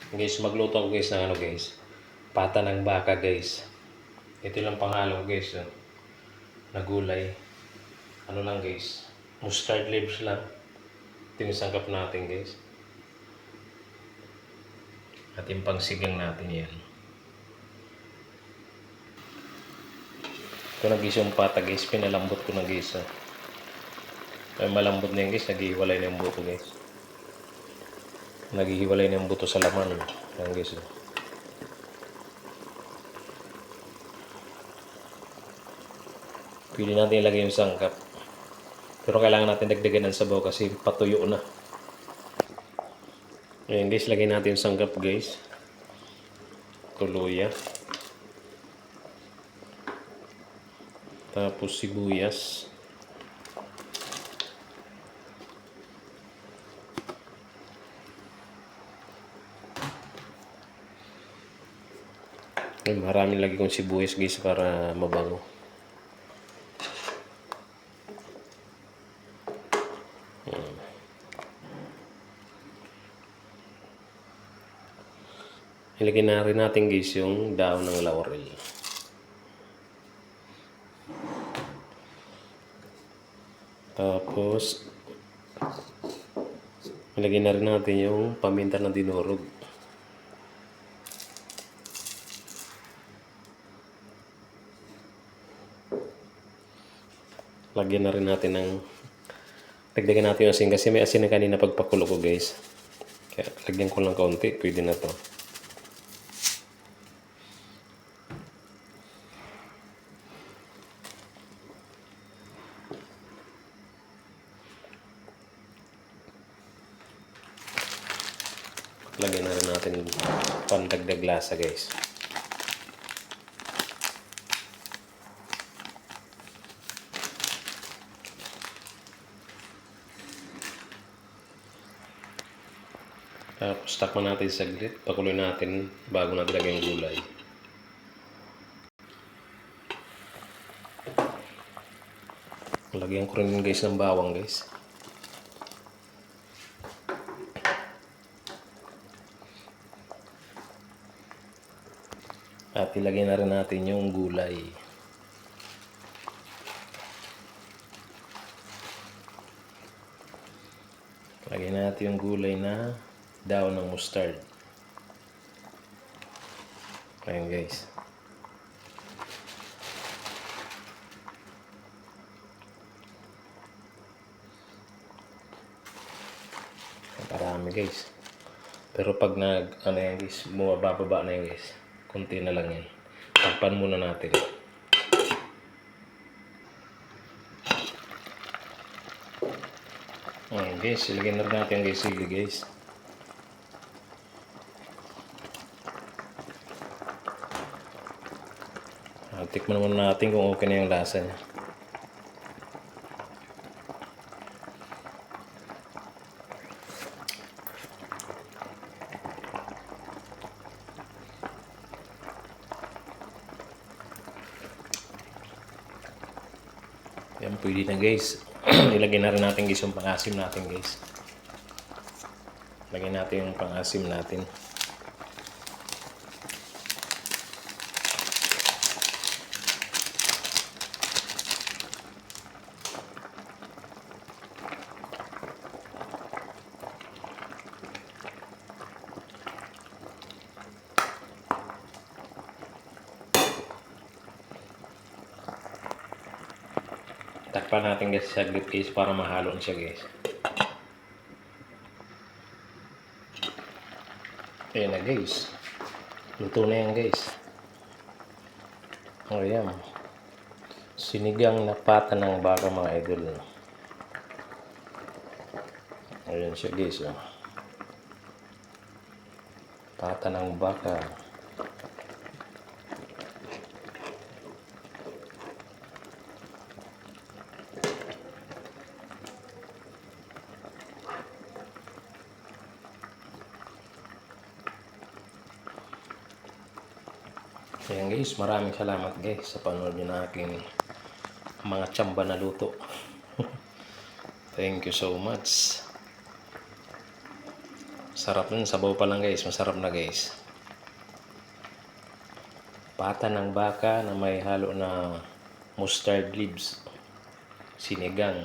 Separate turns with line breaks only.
Guys, magluto ako guys ng ano guys. Pata ng baka guys. Ito lang panghalo guys. Na gulay. Ano lang guys. Mustard leaves lang. Ito yung sangkap natin guys. At yung pangsigang natin yan. Ito na guys yung pata guys. Pinalambot ko na guys. Ay, malambot na yun guys. Naghihiwalay na yung buto guys. Naghihiwalay na yung buto sa laman. Ayan guys. Pwede natin ilagay yung sangkap. Pero kailangan natin dagdagan ng sabaw kasi patuyo na. Ayan guys, lagay natin yung sangkap guys. Tuluya. Tapos sibuyas. Maraming lagi kong sibuyas guys para mabango. Ilagay na rin natin guys yung daon ng laurel. Tapos ilagay na rin natin yung paminta na dinurog. Lagyan na rin natin ng dagdagan natin yung asin kasi may asin na kanina pagpakulo ko guys. Kaya lagyan ko lang kaunti, pwede na to. Lagyan na rin natin pandagdag lasa guys. Tapos takpan natin saglit, pakuloy natin bago natin lagyan yung gulay. Lagyan ko rin guys ng bawang guys. At ilagay na rin natin yung gulay. Lagyan natin yung gulay na daon ng mustard. Ayan guys. Parami guys. Pero pag ano yan guys, bumababa na yan guys. Kunti na lang yan. Takpan muna natin. Ayan guys, ilagyan na natin guys sili guys. Tikman muna natin kung okay na yung lasa niya. Yan, pwede na guys. Ilagay na rin natin guys yung pang-asim natin guys. Lagyan natin yung pang-asim natin. Takpan natin guys saglit guys para mahalo siya guys. Ayan na guys. Luto na yan guys. O yan. Sinigang na pata ng baka mga idol. Ayan siya guys. Pata ng baka. Ayan guys, maraming salamat guys sa panonood nyo na aking mga tsamba na luto. Thank you so much. Sarap nun. Sabaw pa lang guys. Masarap na guys. Pata ng baka na may halo na mustard leaves. Sinigang.